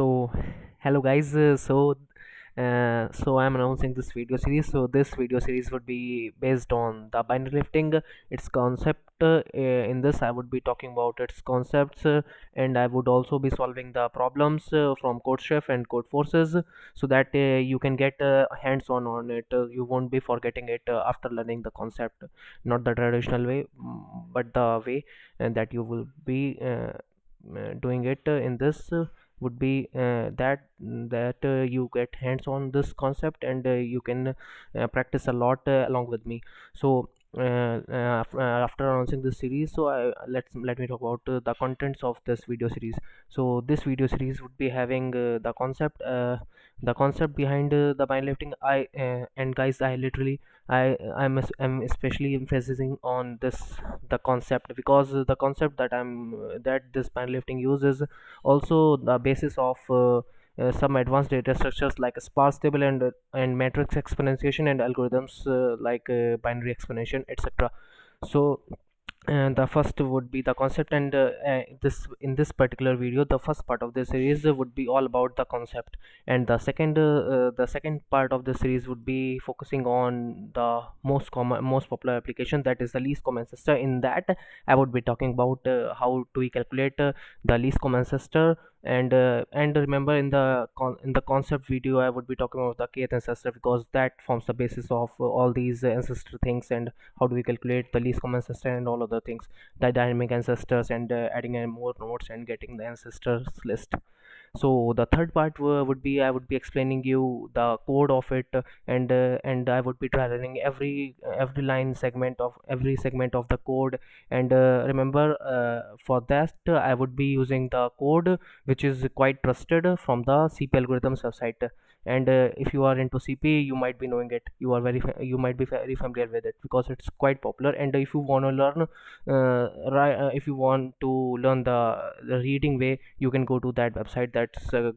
So, hello guys. So I'm announcing this video series. So this video series would be based on the binary lifting, its concept. In this, I would be talking about its concepts, and I would also be solving the problems from code chef and code forces, so that you can get hands-on on it. You won't be forgetting it after learning the concept, not the traditional way, but the way that you will be doing it in this. Would be that you get hands on this concept, and you can practice a lot along with me. So after announcing this series, so let me talk about the contents of this video series. So this video series would be having the concept behind the lifting. And guys, I'm especially emphasizing on the concept, because the concept that this lifting uses also the basis of some advanced data structures like sparse table and matrix exponentiation and algorithms like binary exponentiation, etc. So and the first would be the concept, and this in this particular video, the first part of the series would be all about the concept, and the second part of the series would be focusing on the most popular application, that is the least common ancestor. In that, I would be talking about how do we calculate the least common ancestor. And remember, in the concept video, I would be talking about the kth ancestor, because that forms the basis of all these ancestor things, and how do we calculate the least common ancestor and all other things, the dynamic ancestors, and adding in more nodes and getting the ancestors list. So the third part would be I would be explaining you the code of it, and I would be trialing every line segment of every segment of the code. And remember, for that I would be using the code which is quite trusted from the CP algorithms website. And if you are into CP, you might be knowing it, you might be very familiar with it, because it's quite popular. And if you want to learn if you want to learn the reading way, you can go to that website. That's of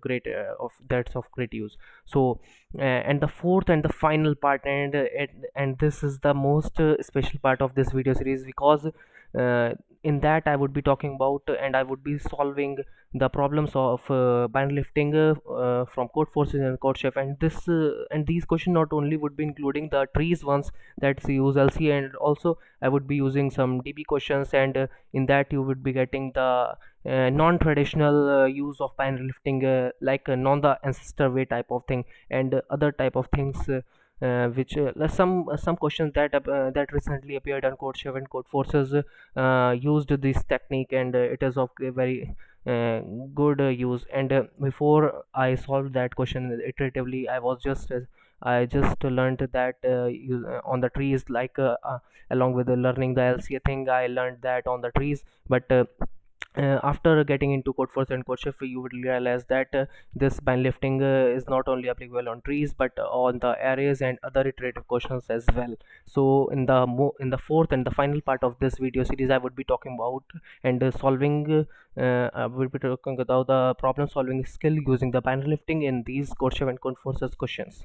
great use. So and the fourth and the final part, and this is the most special part of this video series, because in that I would be talking about and I would be solving the problems of binary lifting from code forces and code chef. And these questions not only would be including the trees ones that use LC, and also I would be using some DB questions. And in that you would be getting the non-traditional use of binary lifting, like non the ancestor way type of thing, and other type of things, which some questions that recently appeared on code chef and code forces used this technique, and it is of a very uh, good use. And before I solved that question iteratively, I just learned that on the trees, like along with learning the LCA thing, I learned that on the trees. But after getting into code force and code shift, you would realize that this band lifting is not only applicable on trees, but on the arrays and other iterative questions as well. So in the fourth and the final part of this video series, I would be talking about and solving I will be talking about the problem solving skill using the band lifting in these code shift and code forces questions.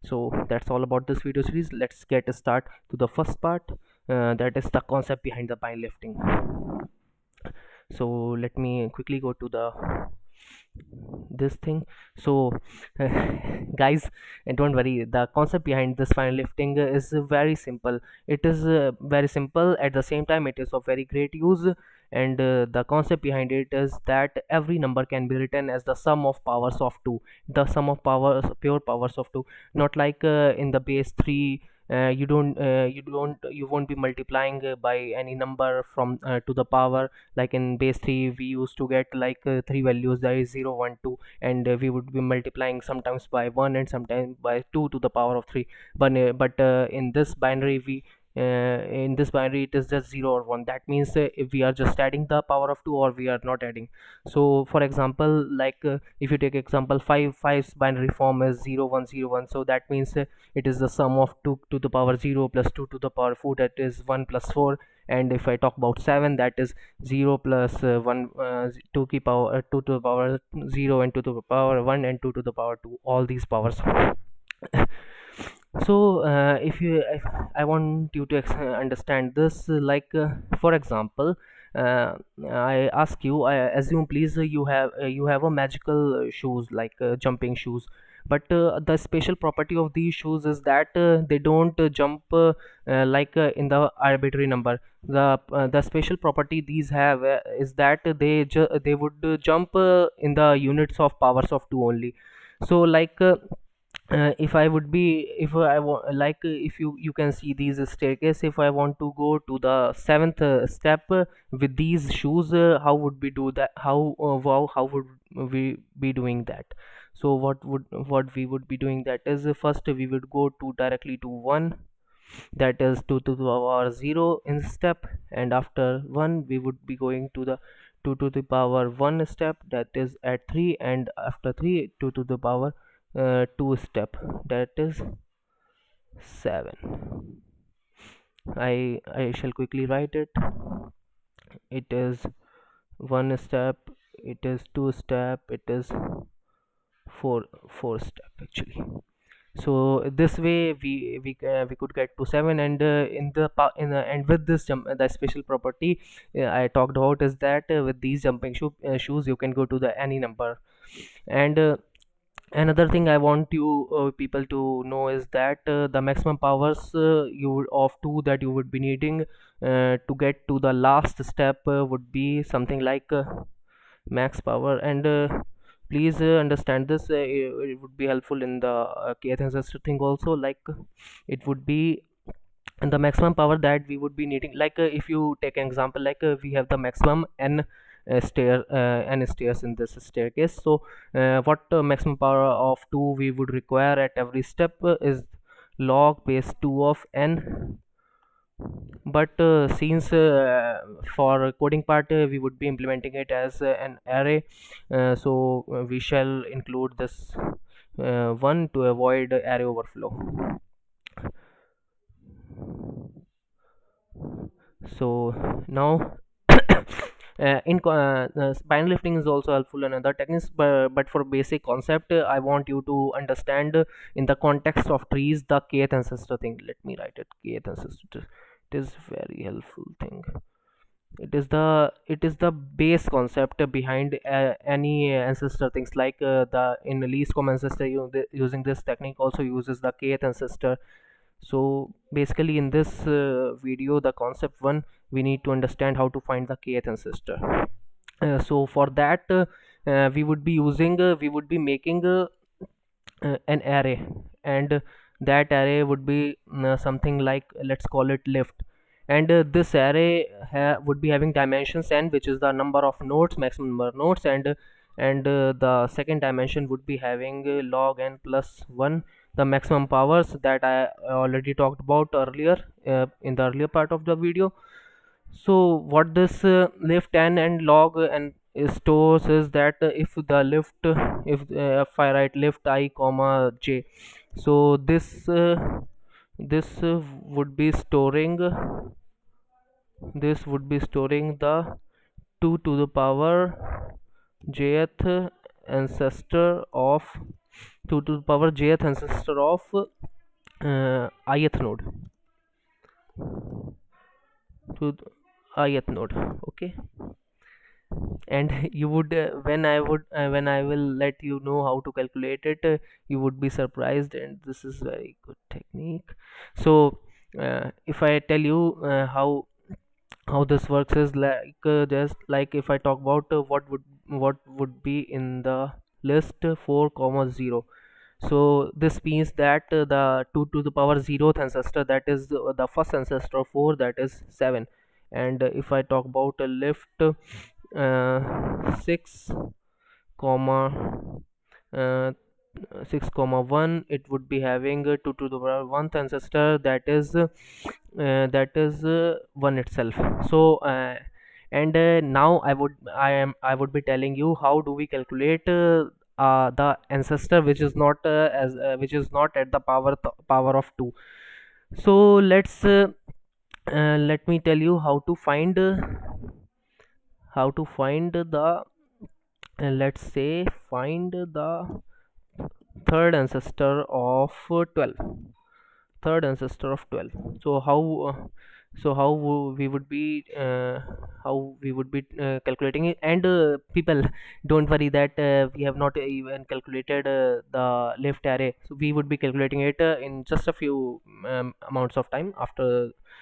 So that's all about this video series. Let's get a start to the first part, that is the concept behind the bind lifting. So let me quickly go to the this thing. So guys, and don't worry, the concept behind this final lifting is very simple. It is very simple, at the same time it is of very great use. And the concept behind it is that every number can be written as the sum of powers of 2, the sum of powers, pure powers of 2, not like in the base 3. You won't be multiplying by any number from to the power. Like in base 3, we used to get like three values, that is 0 1 2, and we would be multiplying sometimes by 1 and sometimes by 2 to the power of 3. But in this binary it is just 0 or 1. That means if we are just adding the power of 2, or we are not adding. So for example, like if you take example 5, 5's binary form is 0 1 0 1. So that means it is the sum of 2 to the power 0 plus 2 to the power 4, that is 1 plus 4. And if I talk about 7, that is 0 plus 1, 2 ki power 2 to the power 0, and 2 to the power 1, and 2 to the power 2, all these powers. So if I want you to understand this, like for example, uh, I ask you, I assume please, you have a magical shoes like jumping shoes, but the special property of these shoes is that they don't jump like in the arbitrary number. The special property these have is that they would jump in the units of powers of 2 only. So like if I would be if I want like if you can see these staircase, if I want to go to the seventh step with these shoes, how would we do that? How would we be doing that? So what we would be doing that is, first we would go to directly to 1, that is 2 to the power 0 in step, and after 1 we would be going to the 2 to the power 1 step, that is at 3, and after 3 2 to the power 2 step, that is 7. I shall quickly write it. It is 1 step, it is 2 step, it is 4 step actually. So this way we could get to 7, and and with this jump, the special property I talked about is that with these jumping shoes you can go to the any number. And another thing I want you people to know is that the maximum powers of 2 that you would be needing to get to the last step would be something like max power. And please understand this, it would be helpful in the kth ancestor thing also. Like it would be the maximum power that we would be needing, like if you take an example, like we have the maximum n stairs in this staircase. So what maximum power of 2 we would require at every step is log base 2 of n. But since for coding part we would be implementing it as an array, so we shall include this one to avoid array overflow. So now spine lifting is also helpful in other techniques, but for basic concept I want you to understand in the context of trees the kth ancestor thing. Let me write it, kth ancestor. It is very helpful thing. It is the base concept behind any ancestor things. Like the in least common ancestor, using this technique also uses the kth ancestor. So basically in this video, the concept one, we need to understand how to find the kth ancestor. So for that we would be making an array, and that array would be something like, let's call it lift. And this array would be having dimensions n, which is the number of nodes, maximum number of nodes, and the second dimension would be having log n plus 1, the maximum powers that I already talked about earlier in the earlier part of the video. So what this lift n and log and stores is that if the lift if I write lift I comma j, so this would be storing the 2 to the power jth ancestor of 2 to the power jth ancestor of ith node, to ith node. Okay. And you would when I will let you know how to calculate it, you would be surprised, and this is very good technique. So if I tell you how this works is like, just like if I talk about what would be in the list 4 comma 0. So this means that the 2 to the power 0th ancestor, that is the first ancestor of 4, that is 7. And if I talk about a lift 6 comma uh, 6 comma 1, it would be having 2 to the power 1th ancestor, that is 1 itself. So and now I would be telling you how do we calculate the ancestor which is not which is not at the power of 2. So let me tell you how to find the let's say find the third ancestor of 12. Third ancestor of 12. So how So we would be calculating it. And people, don't worry that we have not even calculated the left array. So we would be calculating it in just a few amounts of time.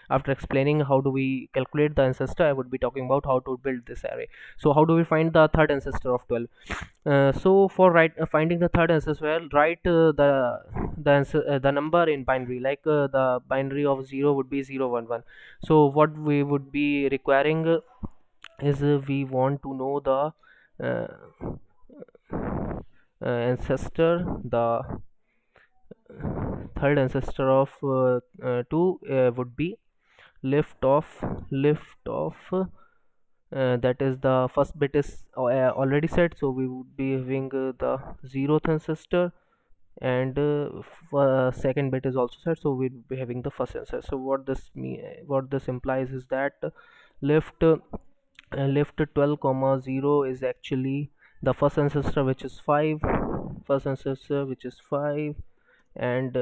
After explaining how do we calculate the ancestor, I would be talking about how to build this array. So how do we find the third ancestor of 12? So for finding the third ancestor, well, write the number in binary, like the binary of 0 would be 011. So what we would be requiring is we want to know the ancestor, the third ancestor of 2 would be lift off, that is the first bit is already set, so we would be having the zeroth ancestor, and second bit is also set, so we'll be having the first ancestor. So what this implies is that left left 12 comma 0 is actually the first ancestor, which is 5, first ancestor which is 5, and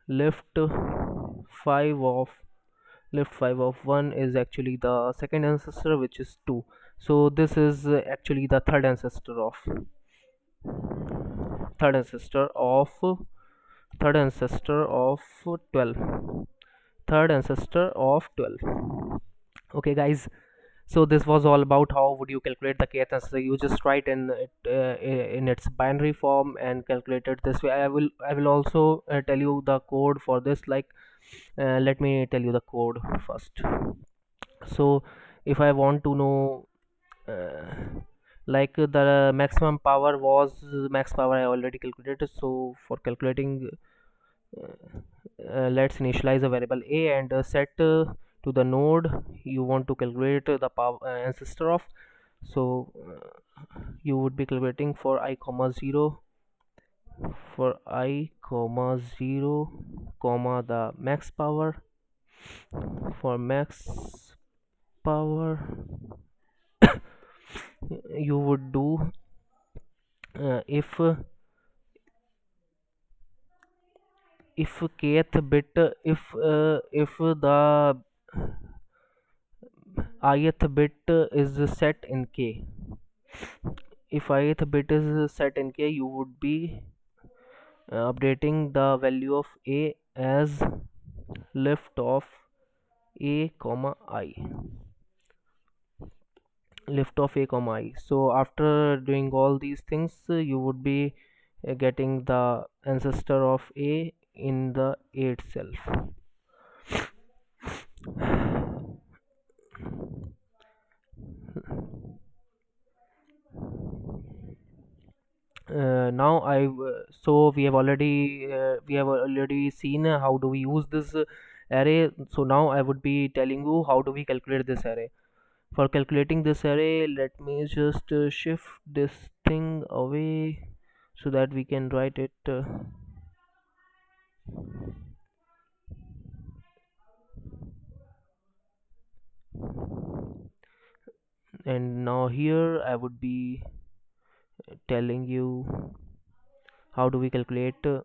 left 5 of left 5 of 1 is actually the second ancestor, which is 2. So this is actually the third ancestor of third ancestor of 12 third ancestor of 12. Okay guys, so this was all about how would you calculate the kth ancestor. You just write in it in its binary form and calculate it this way. I will also tell you the code for this, like let me tell you the code first. So if I want to know like the maximum power was max power, I already calculated. So for calculating, let's initialize a variable a and set to the node you want to calculate the power ancestor of. So you would be calculating for I comma 0, for I comma 0 comma the max power. For max power you would do if kth bit, if the ith bit is set in k. If ith bit is set in k, you would be updating the value of a as left of a comma I, left of a comma I. So after doing all these things, you would be getting the ancestor of a in the a itself. Now so we have already seen how do we use this array. So now I would be telling you how do we calculate this array. For calculating this array, let me just shift this thing away so that we can write it and now here I would be telling you how do we calculate that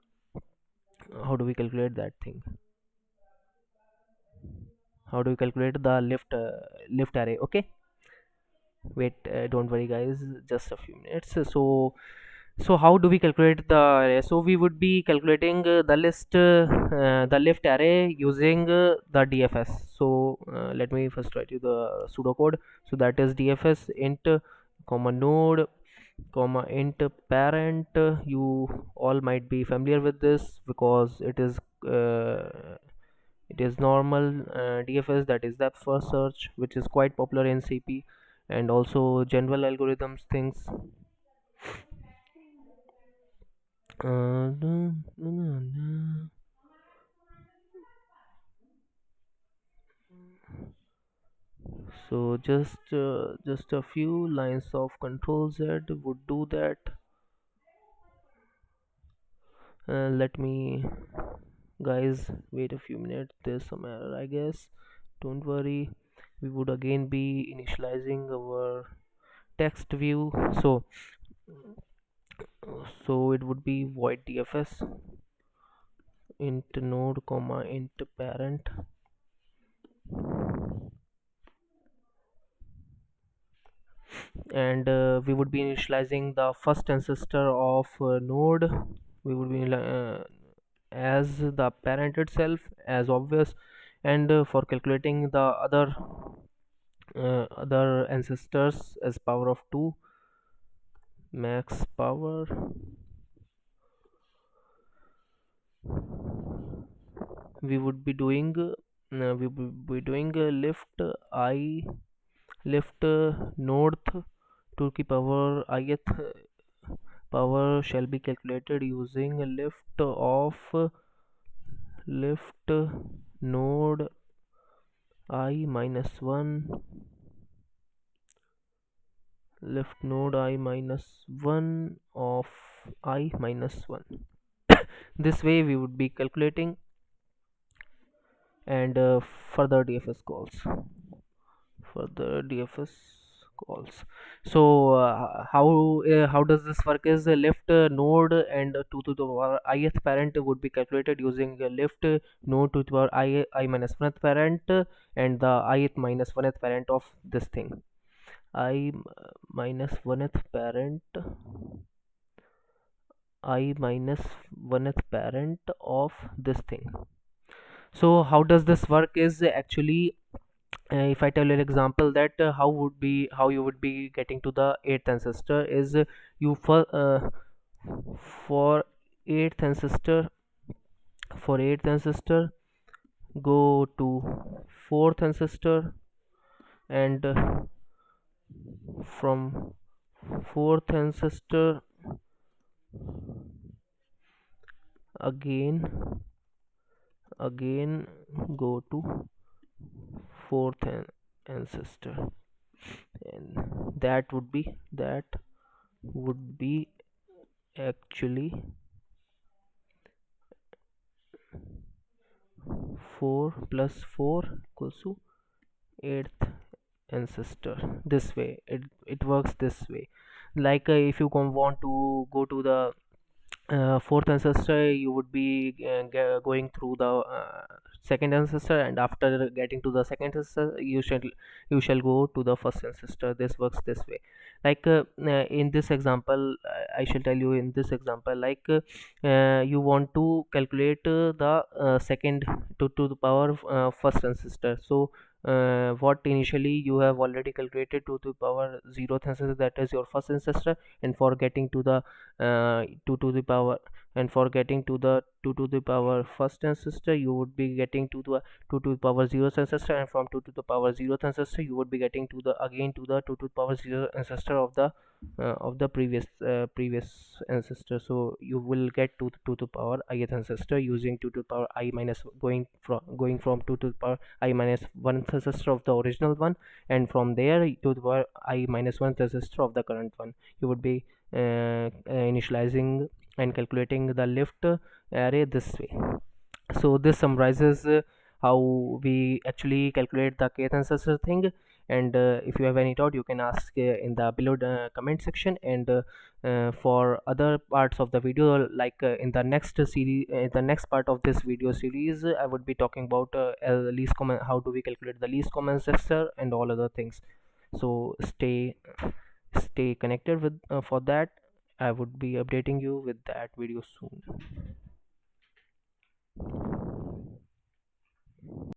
thing. How do we calculate the lift array? Okay, wait, don't worry guys, just a few minutes. So how do we calculate the array? So we would be calculating the lift array using the dfs. So let me first write you the pseudocode. So that is dfs int comma node comma int parent. You all might be familiar with this because it is normal dfs, that is depth first search, which is quite popular in cp and also general algorithms things. So just a few lines of control z would do that. Let me, guys, wait a few minutes, there's some error I guess. Don't worry, we would again be initializing our text view. So it would be void dfs int node comma int parent. and we would be initializing the first ancestor of node. We would be as the parent itself, as obvious, and for calculating the other ancestors as power of 2, max power, we would be doing lift north to the power ith power shall be calculated using lift node I minus 1, lift node I minus 1 of I minus 1. This way we would be calculating, and further DFS calls. So how does this work is left node and 2 to the power ith parent would be calculated using left node to the power I minus 1th parent, and the ith minus 1th parent of this thing, I minus 1th parent, I minus 1th parent of this thing. So how does this work is actually, if I tell you an example that how you would be getting to the eighth ancestor is, you for eighth ancestor eighth ancestor, go to fourth ancestor, and from fourth ancestor again again go to fourth ancestor, and that would be actually 4 plus 4 equals to eighth ancestor. This way it works this way. Like if you want to go to the fourth ancestor, you would be going through the second ancestor, and after getting to the second ancestor, you shall go to the first ancestor. This works this way. Like in this example, I shall tell you in this example, like you want to calculate the second to the power first ancestor. So what initially you have already calculated to the power zeroth ancestor, that is your first ancestor, and for getting to the 2 to the power, and for getting to the 2 to the power first ancestor, you would be getting to the 2 to the power 0th ancestor, and from 2 to the power 0th ancestor you would be getting to the again to the 2 to the power 0 ancestor of the previous ancestor. So you will get to the 2 to the power ith ancestor using 2 to the power I minus, going from 2 to the power I minus 1 ancestor of the original one, and from there to the power I minus 1 ancestor of the current one. You would be initializing and calculating the lift array this way. So this summarizes how we actually calculate the kth ancestor thing. And if you have any doubt, you can ask in the below comment section. And for other parts of the video, like in the next series, the next part of this video series, I would be talking about least common, how do we calculate the least common ancestor and all other things. So stay connected with for that. I would be updating you with that video soon.